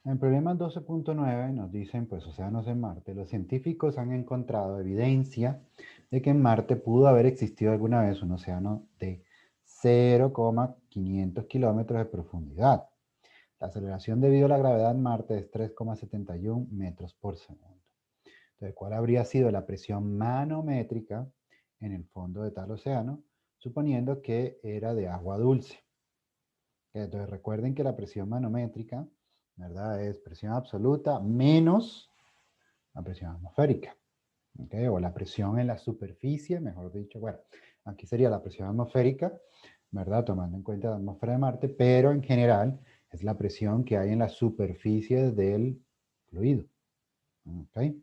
En el problema 12.9 nos dicen, pues, océanos en Marte. Los científicos han encontrado evidencia de que en Marte pudo haber existido alguna vez un océano de 0,500 kilómetros de profundidad. La aceleración debido a la gravedad en Marte es 3,71 metros por segundo. Entonces, ¿cuál habría sido la presión manométrica en el fondo de tal océano, suponiendo que era de agua dulce? Entonces, recuerden que la presión manométrica, ¿verdad? Es presión absoluta menos la presión atmosférica, ¿ok? O la presión en la superficie, mejor dicho. Bueno, aquí sería la presión atmosférica, ¿verdad? Tomando en cuenta la atmósfera de Marte, pero en general es la presión que hay en la superficie del fluido, ¿ok?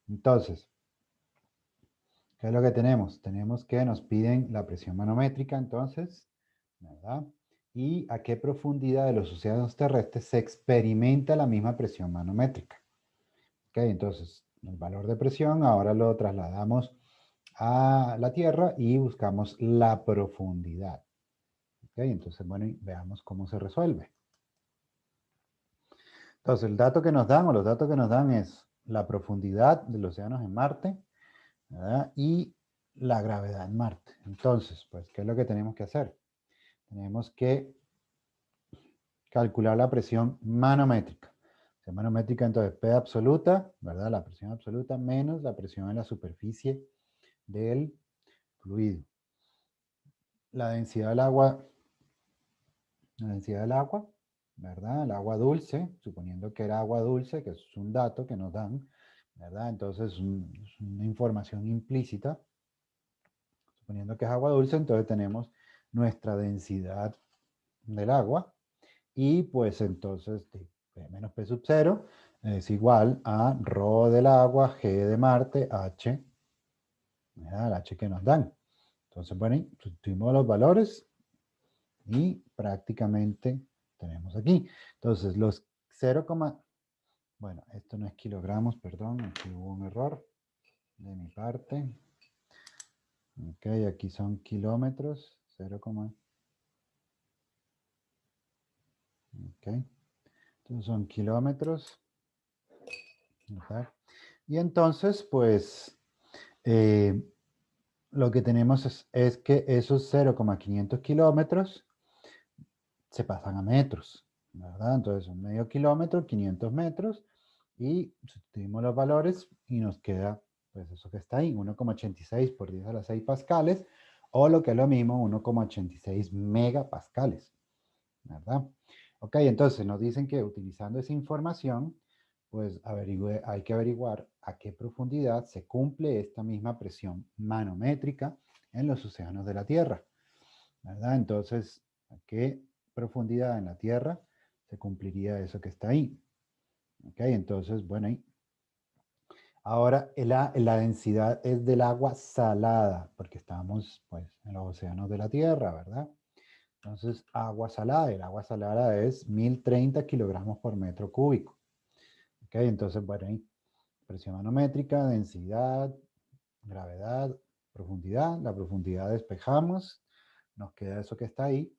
Entonces, ¿qué es lo que tenemos? Tenemos que nos piden la presión manométrica, entonces, ¿verdad? Y a qué profundidad de los océanos terrestres se experimenta la misma presión manométrica. ¿Ok? Entonces, el valor de presión ahora lo trasladamos a la Tierra y buscamos la profundidad. ¿Ok? Entonces, bueno, y veamos cómo se resuelve. Entonces, el dato que nos dan, o los datos que nos dan es la profundidad de los océanos en Marte, ¿verdad? Y la gravedad en Marte. Entonces, pues, ¿qué es lo que tenemos que hacer? Tenemos que calcular la presión manométrica. Presión manométrica, entonces, P absoluta, ¿verdad? La presión absoluta menos la presión en la superficie del fluido. La densidad del agua, la densidad del agua, ¿verdad? El agua dulce, suponiendo que era agua dulce, que es un dato que nos dan, ¿verdad? Entonces, es una información implícita. Suponiendo que es agua dulce, entonces tenemos nuestra densidad del agua y pues entonces P menos P sub 0 es igual a ρ del agua, G de Marte, H, ¿verdad? El H que nos dan. Entonces, bueno, sustituimos los valores y prácticamente tenemos aquí. Entonces, los 0, bueno, esto no es kilogramos, perdón, aquí hubo un error de mi parte. Ok, aquí son kilómetros, 0, ok. Entonces son kilómetros, ¿verdad? Y entonces, pues, eh, lo que tenemos es que esos 0,500 kilómetros se pasan a metros, ¿verdad? Entonces, un medio kilómetro, 500 metros, y sustituimos los valores y nos queda, pues, eso que está ahí, 1,86 por 10 a la 6 pascales, o lo que es lo mismo, 1,86 megapascales, ¿verdad? Ok, entonces nos dicen que utilizando esa información, pues hay que averiguar a qué profundidad se cumple esta misma presión manométrica en los océanos de la Tierra, ¿verdad? Entonces, ¿a qué profundidad en la Tierra se cumpliría eso que está ahí? Ok, entonces, bueno, ahí. Ahora la densidad es del agua salada, porque estamos pues en los océanos de la Tierra, ¿verdad? Entonces, agua salada, el agua salada es 1030 kilogramos por metro cúbico. Ok, entonces, bueno, ahí, presión manométrica, densidad, gravedad, profundidad. La profundidad despejamos, nos queda eso que está ahí.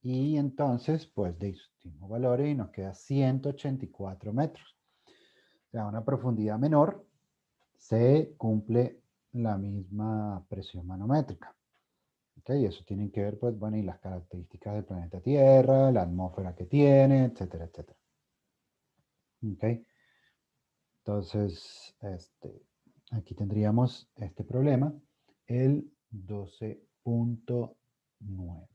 Y entonces, pues, distintos valores y nos queda 184 metros. O sea, a una profundidad menor se cumple la misma presión manométrica. ¿Ok? Y eso tiene que ver, pues, bueno, y las características del planeta Tierra, la atmósfera que tiene, etcétera, etcétera. ¿Ok? Entonces, aquí tendríamos este problema, el 12.9.